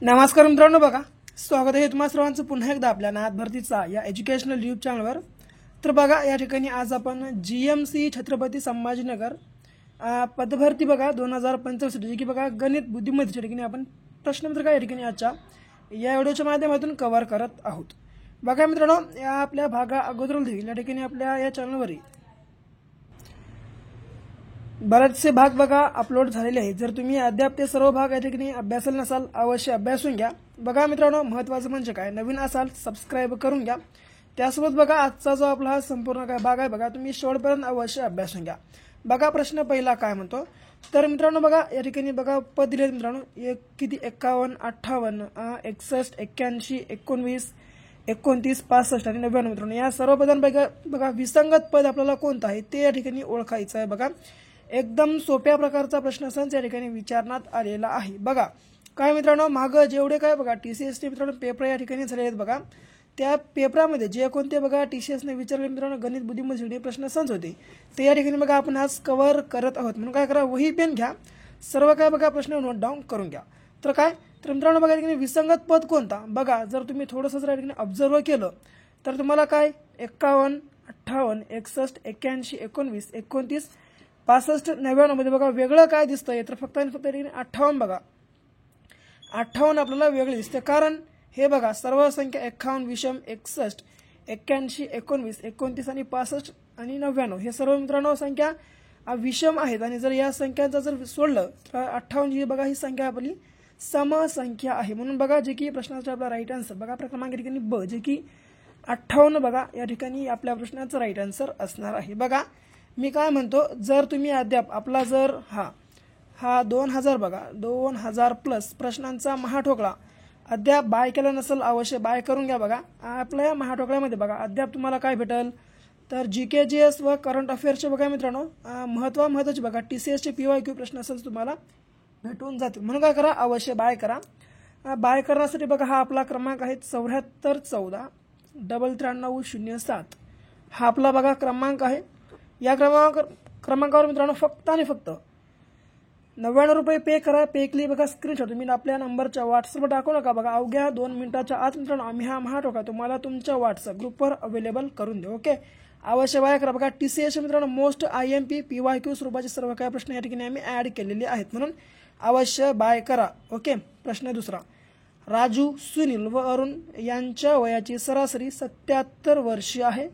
नमस्कार मित्रांनो, बघा स्वागत आहे तुम्हा सर्वांचं पुन्हा एकदा आपल्या नाथ भरतीचा या एज्युकेशनल यूट्यूब चॅनलवर। तर बघा या ठिकाणी आज आपण जीएमसी छत्रपती संभाजीनगर पदभरती बघा 2025 जी की बघा गणित बुद्धिमत्तेच्या ठिकाणी आपण प्रश्नपत्रिका या ठिकाणी आजच्या या व्हिडिओच्या माध्यमातून कव्हर करत आहोत। बघा मित्रांनो, या आपल्या भागा अगोदर देखील या ठिकाणी आपल्या या चॅनलवर बरेचसे भाग बघा अपलोड झालेले आहेत। जर तुम्ही अद्याप ते सर्व भाग या ठिकाणी अभ्यासले नसाल अवश्य अभ्यासून घ्या। बघा मित्रांनो, महत्त्वाचं म्हणजे काय, नवीन असाल सबस्क्राइब करून घ्या। त्यासोबत बघा आजचा जो आपला हा संपूर्ण काय भाग आहे बघा तुम्ही शेवटपर्यंत अवश्य अभ्यासून घ्या। बघा प्रश्न पहिला काय म्हणतो, तर मित्रांनो बघा या ठिकाणी बघा पद दिले मित्रांनो, एक किती 51 58 61 81 19 29 65 आणि 99 मित्रांनो या सर्व पदांपैकी बघा विसंगत पद आपल्याला कोणतं आहे ते या ठिकाणी ओळखायचं आहे। बघा एकदम सोप्या प्रकारचा प्रश्न या ठिकाणी विचारण्यात आलेला आहे। बघा काय मित्रांनो, मागे जेवढे काय बघा टीसीएसचे मित्रांनो पेपर या ठिकाणी झाले आहेत बघा, त्या पेपरामध्ये जे कोणते बघा टीसीएसने विचारले मित्रांनो गणित बुद्धिमत्तेचे प्रश्न होते ते या ठिकाणी बघा आपण आज कव्हर करत आहोत। म्हणून काय करा, वही पेन घ्या, सर्व काय बघा प्रश्न नोट डाऊन करून घ्या। तर काय तर मित्रांनो बघा या ठिकाणी विसंगत पद कोणता, बघा जर तुम्ही थोडंसं या ठिकाणी ऑब्झर्व केलं तर तुम्हाला काय 51 58 61 81 19 29 65 99 मध्ये बघा वेगळं काय दिसतंय, तर फक्त आणि फक्त 58 बघा 58 आपल्याला वेगळे दिसते। कारण हे बघा सर्व संख्या 51 विषम 61 81 19 29 आणि 65 आणि 99 हे सर्व मित्रांनो संख्या विषम आहेत आणि जर या संख्यांचा जर सोडलं तर 58 ही बघा ही संख्या आपली समसंख्या आहे। म्हणून बघा जे की प्रश्नाचा आपला राईट आन्सर बघा क्रमांक या ठिकाणी ब जे की 58 बघा या ठिकाणी आपल्या प्रश्नाचं राईट आन्सर असणार आहे। बघा मी काय म्हणतो, जर तुम्ही अद्याप आपला जर हा 2000 बघा 2000 प्लस प्रश्नांचा महाठोकळा अद्याप बाय केला नसेल अवश्य बाय करून घ्या। बघा आपल्या या महाठोकळ्यामध्ये बघा अद्याप तुम्हाला काय भेटेल, तर जीके जीएस व करंट अफेअर्सचे बघा मित्रांनो महत्त्वाचे बघा टीसीएसचे पीवायक्यू प्रश्न असेल तुम्हाला भेटून जातील। म्हणून काय करा, अवश्य बाय करा। बाय करण्यासाठी बघा हा आपला क्रमांक आहे 7414 939007 हा आपला बघा क्रमांक आहे। या क्रमांकावर मित्रांनो फक्त आणि फक्त 99 रुपये पे करा। पे केली बघा स्क्रीनशॉट तुम्ही आपल्या नंबरच्या व्हॉट्सअपवर टाकू नका। बघा अवघ्या 2 मिनिटाच्या आत मित्रांनो आम्ही हा महाठोका तुम्हाला तुमच्या व्हॉट्सअप ग्रुपवर अवेलेबल करून देऊ। ओके, अवश्य बाय करा। बघा टीसीएस मित्रांनो मोस्ट आयएमपी पीवायक्यू स्वरूपाचे सर्व काही प्रश्न या ठिकाणी आम्ही ऍड केलेले आहेत, म्हणून अवश्य बाय करा। ओके, प्रश्न दुसरा, राजू सुनील व अरुण यांच्या वयाची सरासरी 77 वर्षे आहे।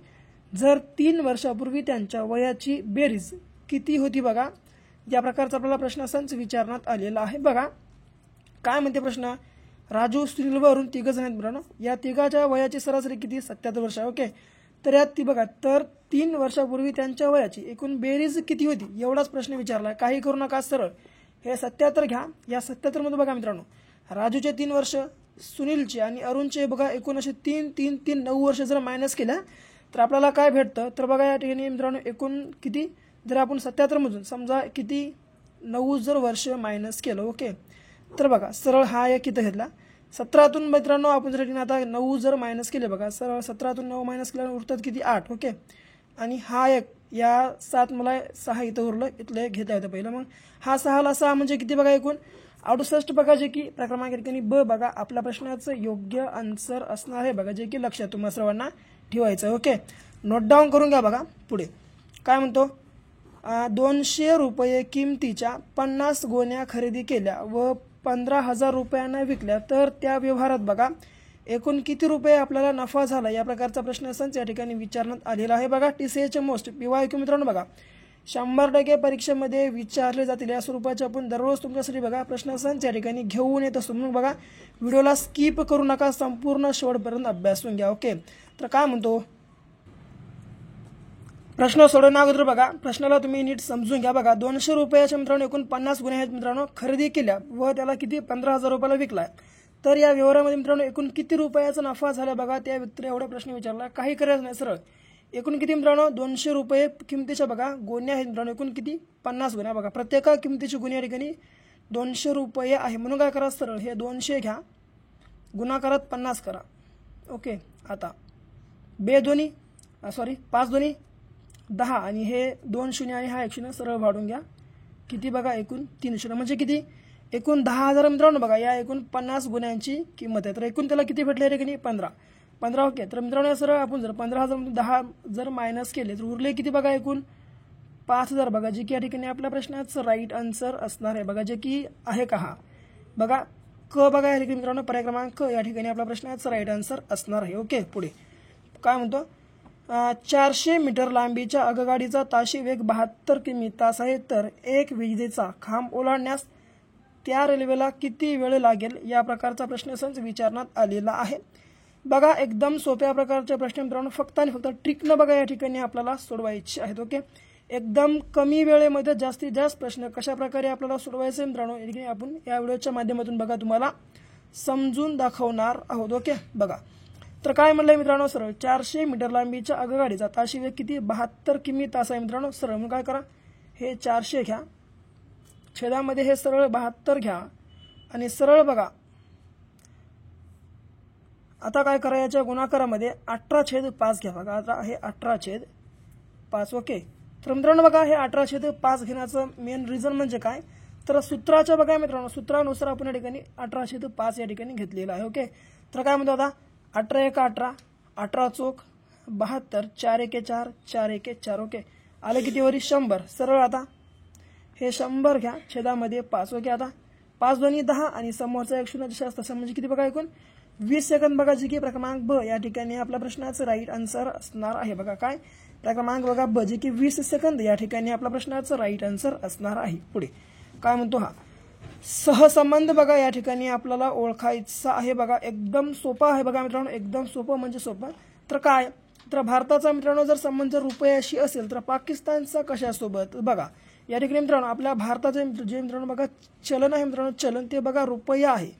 जर 3 वर्षापूर्वी त्यांच्या वयाची बेरीज किती होती बघा या प्रकारचा आपल्याला प्रश्न संच विचारण्यात आलेला आहे। बघा काय म्हणते प्रश्न, राजू सुनील व अरुण तिघ जण आहेत मित्रांनो, या तिघाच्या वयाची सरासरी किती 77 वर्ष आहे। ओके, तर यात ती बघा तर 3 वर्षापूर्वी त्यांच्या वयाची एकूण बेरीज किती होती एवढाच प्रश्न विचारला। काही करू नका, सरळ हे 77 घ्या। या 77 मध्ये बघा मित्रांनो राजूचे 3 वर्ष, सुनीलचे आणि अरुणचे बघा एकूण असे 9 वर्ष जर मायनस केल्या तर आपल्याला काय भेटतं, तर बघा या ठिकाणी मित्रांनो एकूण किती जर आपण 77 मधून समजा किती 9 जर वर्ष मायनस केलं। ओके, तर बघा सरळ हा एक किती घेतला 17तून मित्रांनो आपण जर आता 9 जर मायनस केले बघा सरळ 17तून 9 मायनस केल्यावर उरतात किती 8। ओके, आणि हा एक या 7 मला 6 इथं उरलं, इथलं घेता येतं पहिलं, मग हा 6 ला 6 म्हणजे किती बघा एकूण 68 बघा जे की क्रमांक ठिकाणी ब बघा आपल्या प्रश्नाचं योग्य आन्सर असणार आहे। बघा जे की लक्षात तुम्हाला सर्वांना ठेवायचं। ओके, नोट डाऊन करून घ्या। बघा पुढे काय म्हणतो, 200 रुपये किमतीच्या 50 गोण्या खरेदी केल्या व 15,000 रुपयांना विकल्या तर त्या व्यवहारात बघा एकूण किती रुपये आपल्याला नफा झाला या प्रकारचा प्रश्न संच या ठिकाणी विचारण्यात आलेला आहे। बघा टीसीएसचे मोस्ट पीवायक्यू मित्रांनो बघा 100% परीक्षेमध्ये विचारले जातील या स्वरूपाचे आपण दररोज तुमच्यासाठी बघा प्रश्न संच या ठिकाणी घेऊन येत असतो। म्हणून बघा व्हिडिओला स्किप करू नका, संपूर्ण शेवटपर्यंत अभ्यासून घ्या। ओके, तर काय म्हणतो प्रश्न सोडवण्या अगोदर बघा प्रश्नाला तुम्ही नीट समजून घ्या। बघा 200 रुपयाच्या मित्रांनो एकूण 50 गुन्हे आहेत मित्रांनो खरेदी केल्या व त्याला किती 15,000 रुपयाला विकलाय, तर या व्यवहारामध्ये मित्रांनो एकूण किती रुपयाचा नफा झाला बघा त्या व्यक्तीने एवढा प्रश्न विचारला। काही करायचं नाही, सरळ एकूण किती मित्रांनो 200 रुपये किमतीच्या बघा गोण्या आहेत मित्रांनो एकूण किती 50 गुन्ह्या बघा प्रत्येक किमतीची गुन्हे या ठिकाणी 200 रुपये आहे। म्हणून काय करा, सरळ हे 200 घ्या गुणाकारात 50 करा। ओके, आता 5 दोन्ही 10 आणि हे 2 शून्य आणि हा 1 शून्य सरळ वाढून घ्या, किती बघा एकूण 3 शून्य म्हणजे किती एकूण 10,000 मित्रांनो बघा या एकूण 50 गुन्ह्यांची किंमत आहे. तर एकूण त्याला किती भेटले रे की नाही 15 ओके. तर मित्रांनो सरळ आपण जर 15,000 मधून 10 जर मायनस केले तर उरले किती बघा एकूण 5,000 बघा, जे की या ठिकाणी आपल्या प्रश्नाचं राईट आन्सर असणार आहे बघा, जे की आहे का हा बघा क बघा या ठिकाणी मित्रांनो पर्याय क्रमांक या ठिकाणी आपल्या प्रश्नाचं राईट आन्सर असणार आहे. ओके पुढे काय म्हणतो 400 मीटर लांबीच्या आगगाडीचा ताशी वेग 72 किमी तास आहे, तर एक विजेचा खांब ओलांडण्यास त्या रेल्वेला किती वेळ लागेल या प्रकारचा प्रश्नसंच विचारण्यात आलेला आहे. बघा एकदम सोप्या प्रकारचे प्रश्न मित्रांनो फक्त आणि फक्त ट्रिकनं बघा या ठिकाणी आपल्याला सोडवायचे आहेत. ओके एकदम कमी वेळेमध्ये जास्तीत जास्त प्रश्न कशा प्रकारे आपल्याला सोडवायचे मित्रांनो आपण या व्हिडिओच्या माध्यमातून बघा तुम्हाला समजून दाखवणार आहोत. ओके बघा तर काय म्हणलंय मित्रांनो सरळ 400 मीटर लांबीच्या आगगाडीचा ताशी वेग किती 72 किमी तास आहे मित्रांनो. सरळ मग काय करा हे 400 घ्या, छेदामध्ये हे सरळ 72 घ्या आणि सरळ बघा आता काय करा याच्या गुणाकारामध्ये 18/5 घ्या बघा. आता हे 18/5 ओके. तर मित्रांनो बघा हे 18/5 घेण्याचं मेन रिझन म्हणजे काय तर सूत्राच्या बघा मित्रांनो सूत्रानुसार आपण या ठिकाणी 18/5 या ठिकाणी घेतलेलं आहे. ओके तर काय म्हणतो आता 18 × 18 18 चोक 72 4 × 4 4 × 4 ओके आले किती वरी 100. सरळ आता हे 100 घ्या छेदामध्ये 5 ओके. आता 5 दोन्ही 10 आणि समोरचा 1 0 जसे असतं म्हणजे किती बघा एकूण 20 सेकंद बघा, जे की क्रमांक ब या ठिकाणी आपल्या प्रश्नाचं राईट आन्सर असणार आहे बघा. काय क्रमांक बघा ब जे की 20 सेकंद या ठिकाणी आपल्या प्रश्नाचं राईट आन्सर असणार आहे. पुढे काय म्हणतो हा सहसंबंध बघा या ठिकाणी आपल्याला ओळखायचा आहे बघा. एकदम सोपा आहे बघा मित्रांनो, एकदम सोपं म्हणजे सोपं. तर काय तर भारताचा मित्रांनो जर संबंध रुपयाशी असेल तर पाकिस्तानचा कशासोबत बघा या ठिकाणी मित्रांनो आपल्या भारताचे जे मित्रांनो बघा चलन आहे मित्रांनो चलन ते बघा रुपया आहे.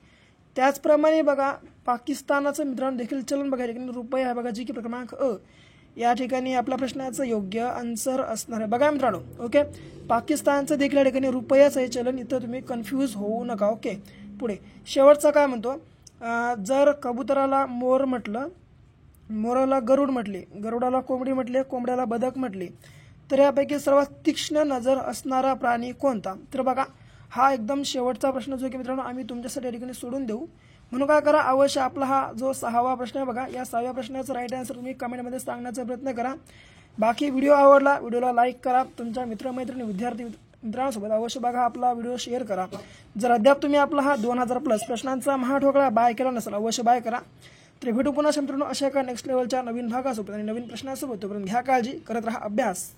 त्याचप्रमाणे बघा पाकिस्तानाचं मित्रांनो देखील चलन बघा या ठिकाणी रुपया आहे बघा, जे की क्रमांक अ या ठिकाणी आपल्या प्रश्नाचं योग्य आन्सर असणार आहे बघा मित्रांनो. ओके पाकिस्तानचं देखील या ठिकाणी रुपयाच आहे चलन, इथं तुम्ही कन्फ्यूज होऊ नका. ओके पुढे शेवटचा काय म्हणतो जर कबुतराला मोर म्हटलं, मोराला गरुड म्हटले, गरुडाला कोंबडी म्हटले, कोंबड्याला बदक म्हटले, तर यापैकी सर्वात तीक्ष्ण नजर असणारा प्राणी कोणता. तर बघा हा एकदम शेवटचा प्रश्न जो की मित्रांनो आम्ही तुमच्यासाठी या ठिकाणी सोडून देऊ, म्हणून काय करा अवश्य आपला हा जो 6वा प्रश्न आहे बघा या 6व्या प्रश्नाचा राईट आन्सर तुम्ही कमेंटमध्ये सांगण्याचा प्रयत्न करा. बाकी व्हिडिओ आवडला व्हिडिओला लाईक करा, तुमच्या मित्रमैत्रिणी विद्यार्थी मित्रांसोबत अवश्य बघा आपला व्हिडिओ शेअर करा. जर अद्याप तुम्ही आपला हा 2000+ प्रश्नांचा महाठोकळा बाय केला नसेल अवश्य बाय करा. तर भेटू पुन्हा मित्रांनो अशा एका नेक्स्ट लेवलच्या नवीन भागासोबत आणि नवीन प्रश्नासोबत. तोपर्यंत घ्या काळजी, करत राहा अभ्यास.